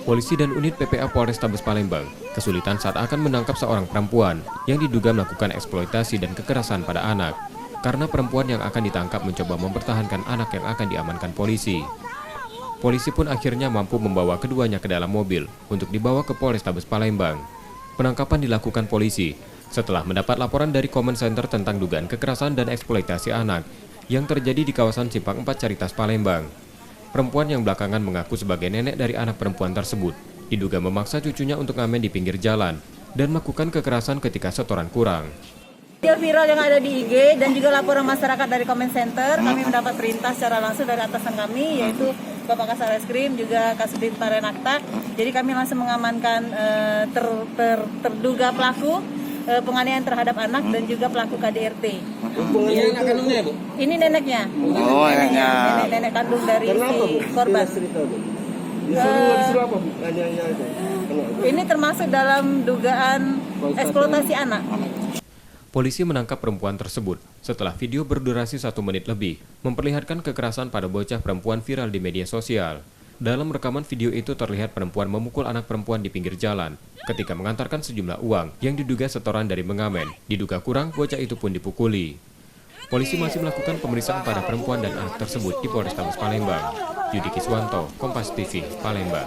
Polisi dan unit PPA Polrestabes Palembang kesulitan saat akan menangkap seorang perempuan yang diduga melakukan eksploitasi dan kekerasan pada anak. Karena perempuan yang akan ditangkap mencoba mempertahankan anak yang akan diamankan polisi. Polisi pun akhirnya mampu membawa keduanya ke dalam mobil untuk dibawa ke Polrestabes Palembang. Penangkapan dilakukan polisi setelah mendapat laporan dari Comment Center tentang dugaan kekerasan dan eksploitasi anak yang terjadi di kawasan Simpang 4 Caritas Palembang. Perempuan yang belakangan mengaku sebagai nenek dari anak perempuan tersebut diduga memaksa cucunya untuk ngamen di pinggir jalan dan melakukan kekerasan ketika setoran kurang. Video viral yang ada di IG dan juga laporan masyarakat dari Comment Center, kami mendapat perintah secara langsung dari atasan kami, yaitu Bapak Kasareskrim, juga Kasubdit Parenakta. Jadi kami langsung mengamankan terduga pelaku penganiayaan terhadap anak dan juga pelaku KDRT. Ini anak kandungnya, Bu? Ini neneknya. Oh, neneknya. Nenek kandung dari si korban. Ini termasuk dalam dugaan eksploitasi anak. Polisi menangkap perempuan tersebut setelah video berdurasi 1 menit lebih memperlihatkan kekerasan pada bocah perempuan viral di media sosial. Dalam rekaman video itu terlihat perempuan memukul anak perempuan di pinggir jalan ketika mengantarkan sejumlah uang yang diduga setoran dari mengamen. Diduga kurang, bocah itu pun dipukuli. Polisi masih melakukan pemeriksaan pada perempuan dan anak tersebut di Polrestabes Palembang. Yudi Kiswanto, Kompas TV, Palembang.